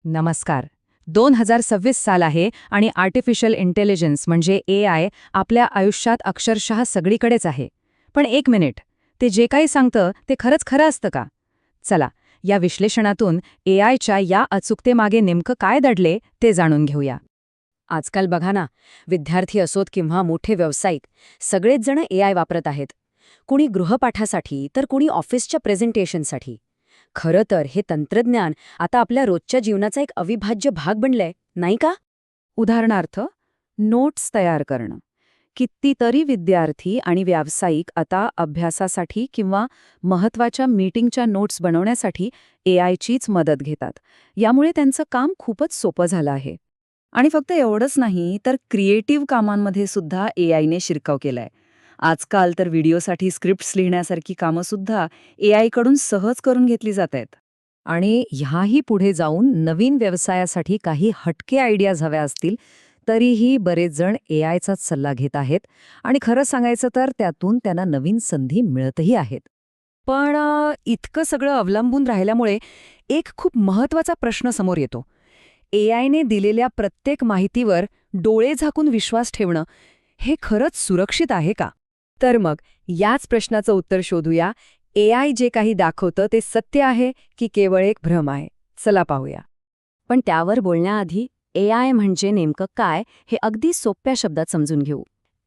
नमस्कार. 2026 साल आहे आणि आर्टिफिशियल इंटेलिजन्स म्हणजे AI आपल्या आयुष्यात अक्षरशः सगळीकडेच आहे. पण एक मिनिट, ते जे काही सांगतं ते खरंच खरं असतं का? चला, या विश्लेषणातून AIच्या या अचूकतेमागे नेमकं काय दडले ते जाणून घेऊया. आजकाल बघा ना, विद्यार्थी असोत किंवा मोठे व्यावसायिक, सगळेच जण AI वापरत आहेत. कुणी गृहपाठासाठी तर कुणी ऑफिसच्या प्रेझेंटेशनसाठी. खरं तर हे तंत्रज्ञान आता आपल्या रोजच्या जीवनाचा एक अविभाज्य भाग बनलंय, नाही का? उदाहरणार्थ, नोट्स तयार करणं. कितीतरी विद्यार्थी आणि व्यावसायिक आता अभ्यासासाठी किंवा महत्त्वाच्या मीटिंगच्या नोट्स बनवण्यासाठी AIचीच मदत घेतात. यामुळे त्यांचं काम खूपच सोपं झालं आहे. आणि फक्त एवढंच नाही तर क्रिएटिव्ह कामांमध्ये सुद्धा AIने शिरकाव केलाय. आजकाल तर व्हिडिओसाठी स्क्रिप्ट्स लिहिण्यासारखी कामं सुद्धा AI कडून सहज करून घेतली जात आहेत. आणि ह्याही पुढे जाऊन नवीन व्यवसायासाठी काही हटके आयडियाज हव्या असतील तरीही बरेच जण AIचाच सल्ला घेत आहेत आणि खरं सांगायचं तर त्यातून त्यांना नवीन संधी मिळतही आहेत. पण इतकं सगळं अवलंबून राहिल्यामुळे एक खूप महत्त्वाचा प्रश्न समोर येतो. AIने दिलेल्या प्रत्येक माहितीवर डोळे झाकून विश्वास ठेवणं हे खरंच सुरक्षित आहे का? तर मग याच प्रश्नाचं उत्तर शोधूया. AI जे काही दाखवतं ते सत्य आहे की केवळ एक भ्रम आहे? चला पाहूया. पण त्यावर बोलण्याआधी AI म्हणजे नेमकं काय हे अगदी सोप्या शब्दात समजून घेऊ.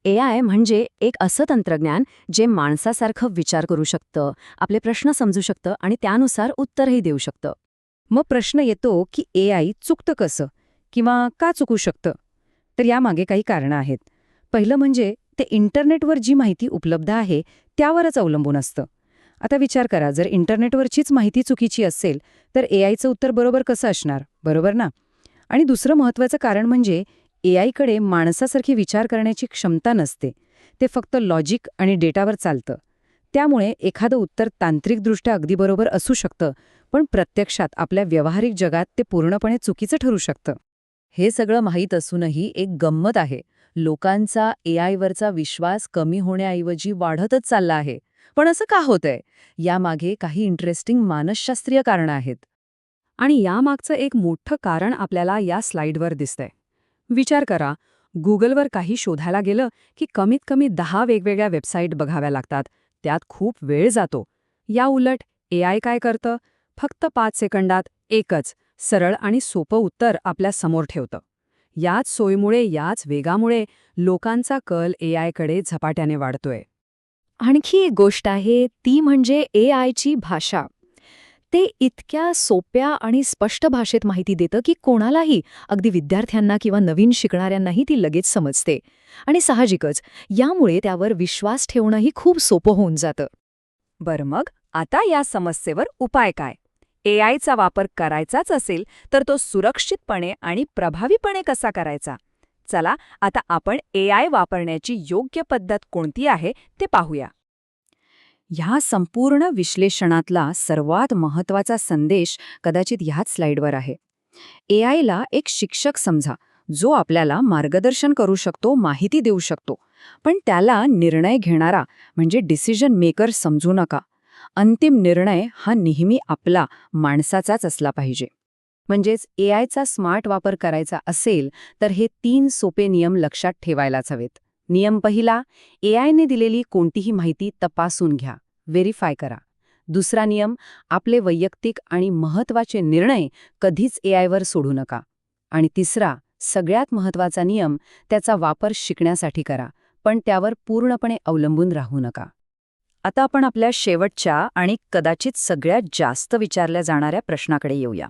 AI म्हणजे एक असं तंत्रज्ञान जे माणसासारखं विचार करू शकतं, आपले प्रश्न समजू शकतं आणि त्यानुसार उत्तरही देऊ शकतं. मग प्रश्न येतो की AI चुकतं कसं किंवा का चुकू शकतं? तर यामागे काही कारणं आहेत. पहिलं म्हणजे ते इंटरनेटवर जी माहिती उपलब्ध आहे त्यावरच अवलंबून असतं. आता विचार करा, जर इंटरनेटवरचीच माहिती चुकीची असेल तर AIचं उत्तर बरोबर कसं असणार, बरोबर ना? आणि दुसरं महत्त्वाचं कारण म्हणजे AIकडे माणसासारखी विचार करण्याची क्षमता नसते. ते फक्त लॉजिक आणि डेटावर चालतं. त्यामुळे एखादं उत्तर तांत्रिकदृष्ट्या अगदी बरोबर असू शकतं, पण प्रत्यक्षात आपल्या व्यावहारिक जगात ते पूर्णपणे चुकीचं ठरू शकतं. हे सगळं माहीत असूनही एक गंमत आहे. लोकांचा AIवरचा विश्वास कमी होण्याऐवजी वाढतच चालला आहे. पण असं का होतंय? यामागे काही इंटरेस्टिंग मानसशास्त्रीय कारणं आहेत. आणि यामागचं एक मोठं कारण आपल्याला या स्लाइडवर दिसतंय. विचार करा, गुगलवर काही शोधायला गेलं की कमीत कमी 10 वेगवेगळ्या वेबसाईट बघाव्या लागतात. त्यात खूप वेळ जातो. या उलट AI काय करतं? फक्त 5 सेकंदात एकच सरळ आणि सोपं उत्तर आपल्या समोर ठेवतं. याच सोयीमुळे, याच वेगामुळे लोकांचा कल AIकडे झपाट्याने वाढतोय. आणखी एक गोष्ट आहे ती म्हणजे AIची भाषा. ते इतक्या सोप्या आणि स्पष्ट भाषेत माहिती देतं की कोणालाही, अगदी विद्यार्थ्यांना किंवा नवीन शिकणाऱ्यांनाही ती लगेच समजते. आणि साहजिकच यामुळे त्यावर विश्वास ठेवणंही खूप सोपं होऊन जातं. बरं, मग आता या समस्येवर उपाय काय? AIचा वापर करायचाच असेल तर तो सुरक्षितपणे आणि प्रभावीपणे कसा करायचा? चला, आता आपण AI वापरण्याची योग्य पद्धत कोणती आहे ते पाहूया. ह्या संपूर्ण विश्लेषणातला सर्वात महत्त्वाचा संदेश कदाचित ह्याच स्लाइडवर आहे. AIला एक शिक्षक समजा, जो आपल्याला मार्गदर्शन करू शकतो, माहिती देऊ शकतो. पण त्याला निर्णय घेणारा म्हणजे डिसिजन मेकर समजू नका. अंतिम निर्णय हा नेहमी आपला, माणसाचाच असला पाहिजे. म्हणजेच AIचा स्मार्ट वापर करायचा असेल तर हे 3 सोपे नियम लक्षात ठेवायलाच हवेत. नियम पहिला, AIने दिलेली कोणतीही माहिती तपासून घ्या, व्हेरीफाय करा. दुसरा नियम, आपले वैयक्तिक आणि महत्त्वाचे निर्णय कधीच AIवर सोडू नका. आणि तिसरा, सगळ्यात महत्त्वाचा नियम, त्याचा वापर शिकण्यासाठी करा, पण त्यावर पूर्णपणे अवलंबून राहू नका. आता आपण आपल्या शेवटच्या आणि कदाचित सगळ्यात जास्त विचारल्या जाणाऱ्या प्रश्नाकडे येऊया.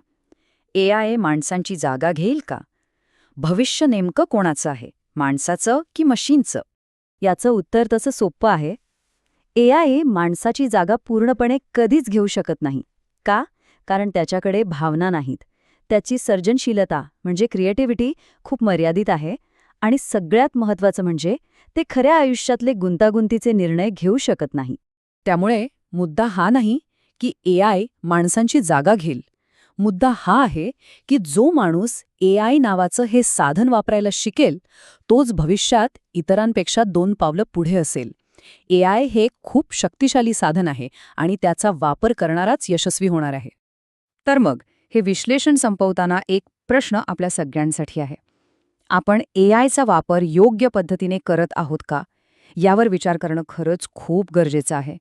AI माणसांची जागा घेईल का? भविष्य नेमकं कोणाचं आहे, माणसाचं की मशीनचं? याचं उत्तर तसं सोपं आहे. AI माणसाची जागा पूर्णपणे कधीच घेऊ शकत नाही. का? कारण त्याच्याकडे भावना नाहीत. त्याची सर्जनशीलता म्हणजे क्रिएटिव्हिटी खूप मर्यादित आहे. आणि सगळ्यात महत्त्वाचं म्हणजे ते खऱ्या आयुष्यातले गुंतागुंतीचे निर्णय घेऊ शकत नाही. त्यामुळे मुद्दा हा नाही की AI माणसांची जागा घेईल. मुद्दा हा आहे की जो माणूस AI नावाचं हे साधन वापरायला शिकेल, तोच भविष्यात इतरांपेक्षा 2 पावलं पुढे असेल. AI हे खूप शक्तिशाली साधन आहे आणि त्याचा वापर करणाराच यशस्वी होणार आहे. तर मग हे विश्लेषण संपवताना एक प्रश्न आपल्या सगळ्यांसाठी आहे. आपण एआयचा वापर योग्य पद्धतीने करत आहोत का? यावर विचार करणं खरंच खूप गरजेचं आहे.